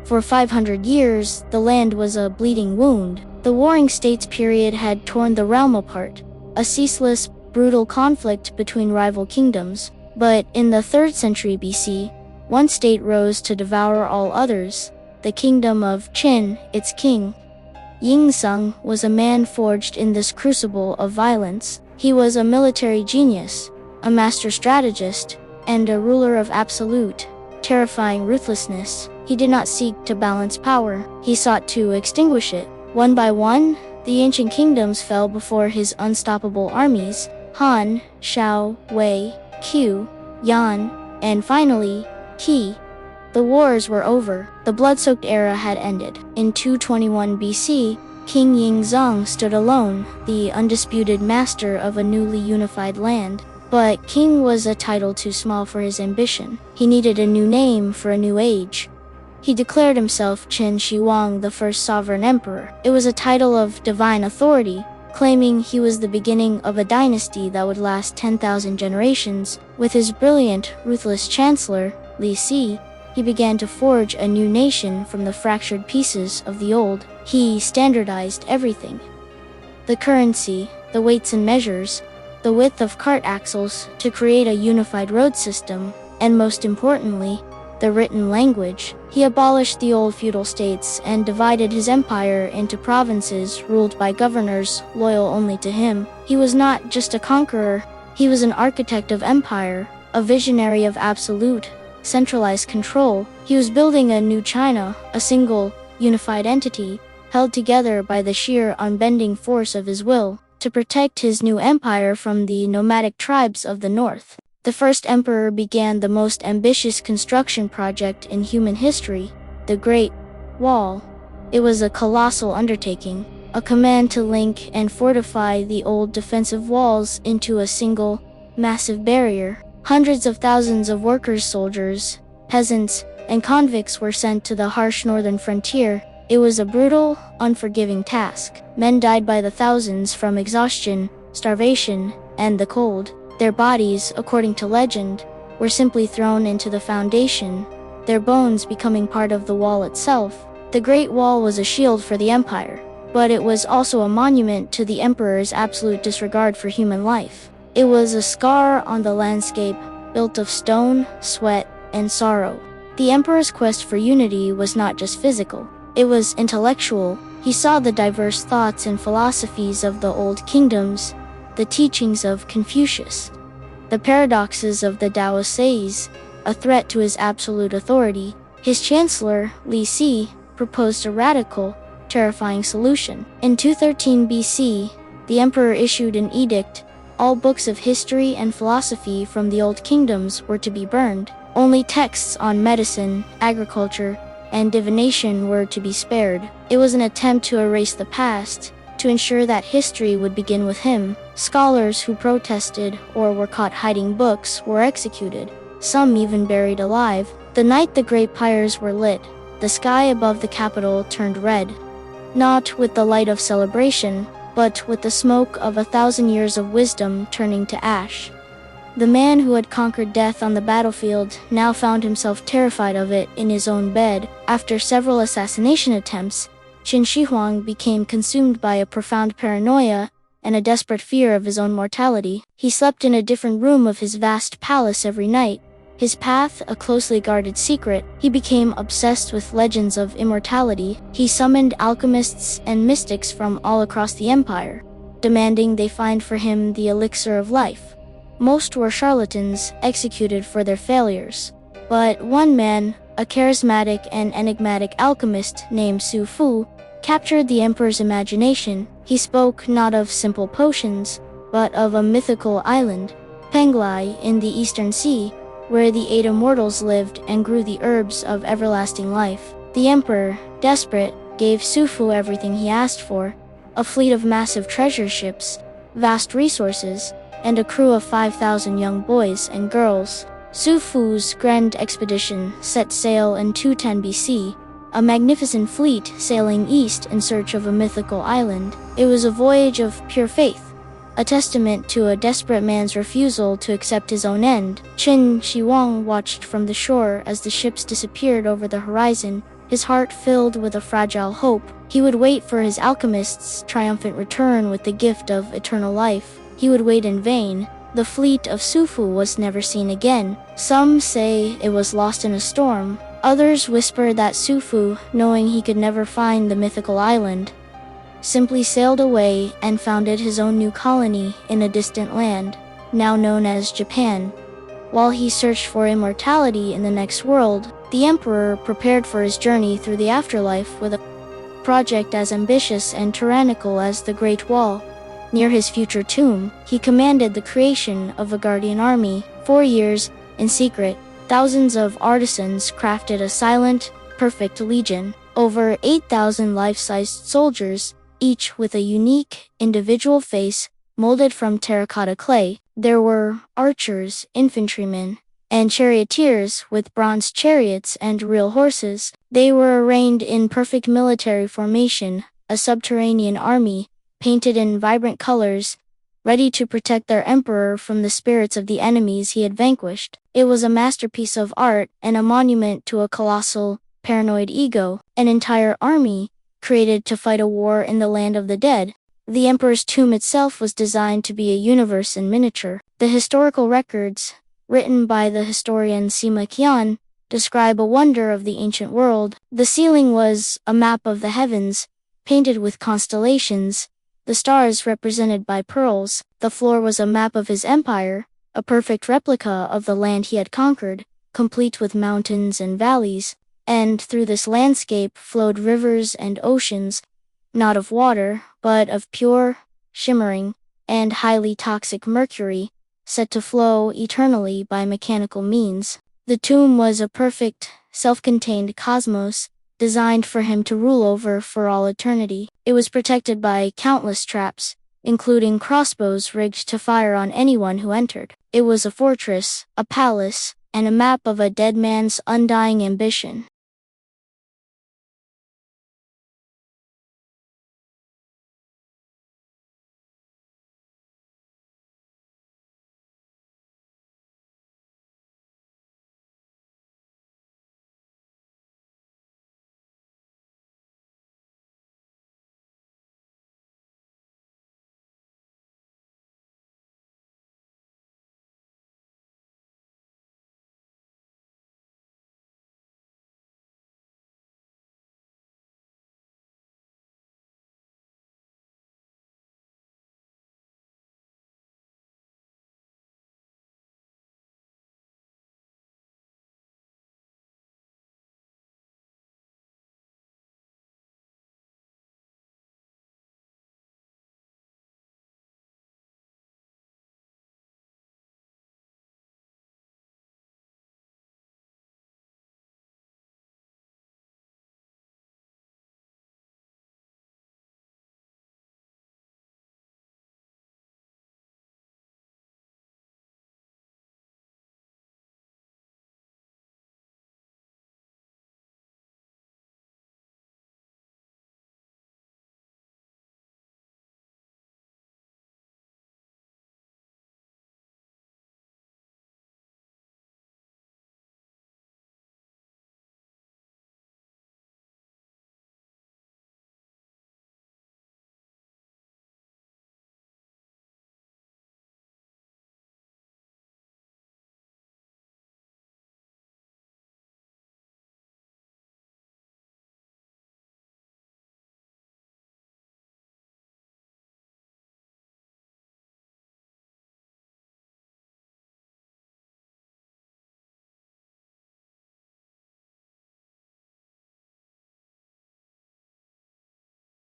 For 500 years, the land was a bleeding wound. The Warring States period had torn the realm apart, a ceaseless, brutal conflict between rival kingdoms. But in the 3rd century BC, one state rose to devour all others, the kingdom of Qin. Its king, Ying Zheng, was a man forged in this crucible of violence. He was a military genius, a master strategist, and a ruler of absolute, terrifying ruthlessness. He did not seek to balance power, he sought to extinguish it. One by one, the ancient kingdoms fell before his unstoppable armies: Han, Shao, Wei, Qu, Yan, and finally, Qi. The wars were over. The blood-soaked era had ended. In 221 BC, King Ying Zheng stood alone, the undisputed master of a newly unified land. But king was a title too small for his ambition. He needed a new name for a new age. He declared himself Qin Shi Huang, the first sovereign emperor. It was a title of divine authority, claiming he was the beginning of a dynasty that would last 10,000 generations. With his brilliant, ruthless chancellor, Li Si, he began to forge a new nation from the fractured pieces of the old. He standardized everything: the currency, the weights and measures, the width of cart axles, to create a unified road system, and most importantly, the written language. He abolished the old feudal states and divided his empire into provinces ruled by governors loyal only to him. He was not just a conqueror, he was an architect of empire, a visionary of absolute, centralized control. He was building a new China, a single, unified entity, held together by the sheer unbending force of his will, to protect his new empire from the nomadic tribes of the north. The first emperor began the most ambitious construction project in human history, the Great Wall. It was a colossal undertaking, a command to link and fortify the old defensive walls into a single, massive barrier. Hundreds of thousands of workers, soldiers, peasants, and convicts were sent to the harsh northern frontier. It was a brutal, unforgiving task. Men died by the thousands from exhaustion, starvation, and the cold. Their bodies, according to legend, were simply thrown into the foundation, their bones becoming part of the wall itself. The Great Wall was a shield for the empire, but it was also a monument to the emperor's absolute disregard for human life. It was a scar on the landscape, built of stone, sweat, and sorrow. The emperor's quest for unity was not just physical, it was intellectual. He saw the diverse thoughts and philosophies of the old kingdoms, the teachings of Confucius, the paradoxes of the Taoists, a threat to his absolute authority. His chancellor, Li Si, proposed a radical, terrifying solution. In 213 BC, the emperor issued an edict: all books of history and philosophy from the old kingdoms were to be burned. Only texts on medicine, agriculture, and divination were to be spared. It was an attempt to erase the past, to ensure that history would begin with him. Scholars who protested or were caught hiding books were executed, some even buried alive. The night the great pyres were lit, the sky above the capital turned red, not with the light of celebration, but with the smoke of 1,000 years of wisdom turning to ash. The man who had conquered death on the battlefield now found himself terrified of it in his own bed. After several assassination attempts, Qin Shi Huang became consumed by a profound paranoia and a desperate fear of his own mortality. He slept in a different room of his vast palace every night, his path a closely guarded secret. He became obsessed with legends of immortality. He summoned alchemists and mystics from all across the empire, demanding they find for him the elixir of life. Most were charlatans, executed for their failures. But one man, a charismatic and enigmatic alchemist named Su Fu, captured the emperor's imagination. He spoke not of simple potions, but of a mythical island, Penglai, in the Eastern Sea, where the 8 immortals lived and grew the herbs of everlasting life. The emperor, desperate, gave Su Fu everything he asked for: a fleet of massive treasure ships, vast resources, and a crew of 5,000 young boys and girls. Su Fu's grand expedition set sail in 210 BC, a magnificent fleet sailing east in search of a mythical island. It was a voyage of pure faith, a testament to a desperate man's refusal to accept his own end. Qin Shi Huang watched from the shore as the ships disappeared over the horizon, his heart filled with a fragile hope. He would wait for his alchemist's triumphant return with the gift of eternal life. He would wait in vain. The fleet of Sufu was never seen again. Some say it was lost in a storm. Others whisper that Sufu, knowing he could never find the mythical island, simply sailed away and founded his own new colony in a distant land, now known as Japan. While he searched for immortality in the next world, the emperor prepared for his journey through the afterlife with a project as ambitious and tyrannical as the Great Wall. Near his future tomb, he commanded the creation of a guardian army. 4 years, in secret, thousands of artisans crafted a silent, perfect legion. Over 8,000 life-sized soldiers, each with a unique, individual face, molded from terracotta clay. There were archers, infantrymen, and charioteers with bronze chariots and real horses. They were arrayed in perfect military formation, a subterranean army, painted in vibrant colors, ready to protect their emperor from the spirits of the enemies he had vanquished. It was a masterpiece of art and a monument to a colossal, paranoid ego, an entire army created to fight a war in the land of the dead. The emperor's tomb itself was designed to be a universe in miniature. The historical records, written by the historian Sima Qian, describe a wonder of the ancient world. The ceiling was a map of the heavens, painted with constellations, the stars represented by pearls. The floor was a map of his empire, a perfect replica of the land he had conquered, complete with mountains and valleys. And through this landscape flowed rivers and oceans, not of water, but of pure, shimmering, and highly toxic mercury, set to flow eternally by mechanical means. The tomb was a perfect, self-contained cosmos, designed for him to rule over for all eternity. It was protected by countless traps, including crossbows rigged to fire on anyone who entered. It was a fortress, a palace, and a map of a dead man's undying ambition.